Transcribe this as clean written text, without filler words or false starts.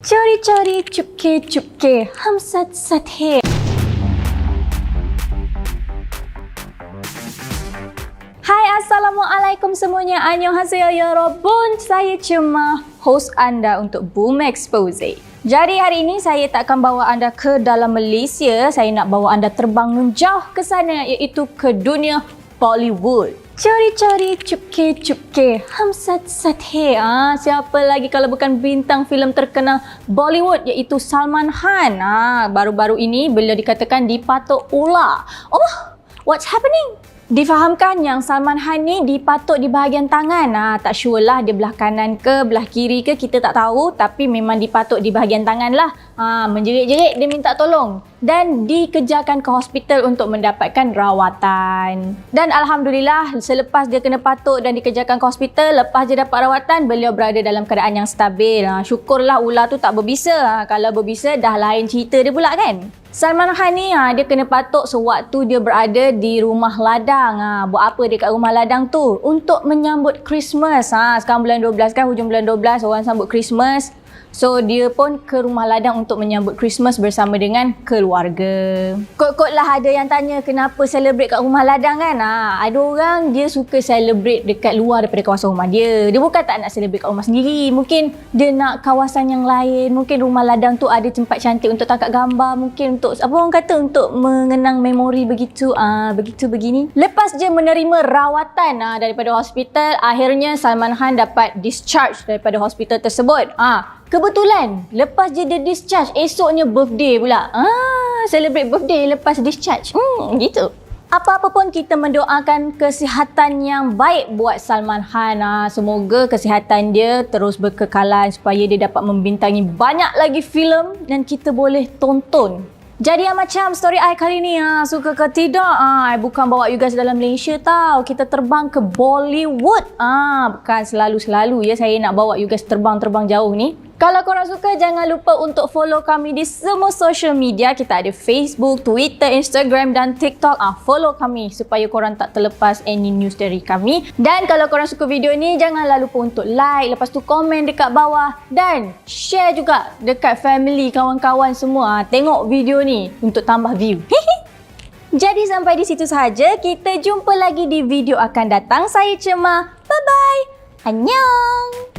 चोरी-चोरी, चुपके-चुपके, हम साथ-साथ है. Hai, Assalamualaikum semuanya. Annyeonghaseyo yorobun. Saya cuma host anda untuk Boom Expose. Jadi hari ini saya tak akan bawa anda ke dalam Malaysia. Saya nak bawa anda terbang menjauh ke sana, iaitu ke dunia Bollywood. Curi-curi, cupke-cupke, hum sat-sat hai. Siapa lagi kalau bukan bintang filem terkenal Bollywood, iaitu Salman Khan. Baru-baru ini beliau dikatakan dipatuk ular. Oh, what's happening? Difahamkan yang Salman Khan ni dipatuk di bahagian tangan. Tak sure lah dia belah kanan ke belah kiri ke, kita tak tahu. Tapi memang dipatuk di bahagian tangan lah. Menjerit-jerit dia minta tolong. Dan dikejarkan ke hospital untuk mendapatkan rawatan. Dan Alhamdulillah, selepas dia kena patuk dan dikejarkan ke hospital, lepas dia dapat rawatan, beliau berada dalam keadaan yang stabil. Syukurlah ular tu tak berbisa. Kalau berbisa dah lain cerita dia pula kan. Salman Khan ni dia kena patuk sewaktu dia berada di rumah ladang. Buat apa dia kat rumah ladang tu? Untuk menyambut Christmas. Sekarang bulan 12 kan, hujung bulan 12 orang sambut Christmas. So dia pun ke rumah ladang untuk menyambut Christmas bersama dengan keluarga. Kot-kot lah ada yang tanya kenapa celebrate kat rumah ladang kan. Ada orang dia suka celebrate dekat luar daripada kawasan rumah dia. Dia bukan tak nak celebrate kat rumah sendiri. Mungkin dia nak kawasan yang lain. Mungkin rumah ladang tu ada tempat cantik untuk tangkap gambar. Mungkin untuk apa orang kata, untuk mengenang memori begitu. Begitu begini. Lepas dia menerima rawatan daripada hospital, akhirnya Salman Khan dapat discharge daripada hospital tersebut. Kebetulan lepas je dia discharge, esoknya birthday pula. Celebrate birthday lepas discharge. Gitu. Apa-apa pun kita mendoakan kesihatan yang baik buat Salman Khan. Semoga kesihatan dia terus berkekalan supaya dia dapat membintangi banyak lagi filem dan kita boleh tonton. Jadi macam story I kali ni, suka ke tidak? I bukan bawa you guys dalam Malaysia tau. Kita terbang ke Bollywood. Bukan selalu-selalu ya saya nak bawa you guys terbang-terbang jauh ni. Kalau korang suka, jangan lupa untuk follow kami di semua social media. Kita ada Facebook, Twitter, Instagram dan TikTok. Follow kami supaya korang tak terlepas any news dari kami. Dan kalau korang suka video ni, janganlah lupa untuk like, lepas tu komen dekat bawah dan share juga dekat family, kawan-kawan semua. Tengok video ni untuk tambah view. Jadi sampai di situ sahaja. Kita jumpa lagi di video akan datang. Saya Cema. Bye-bye. Annyeong.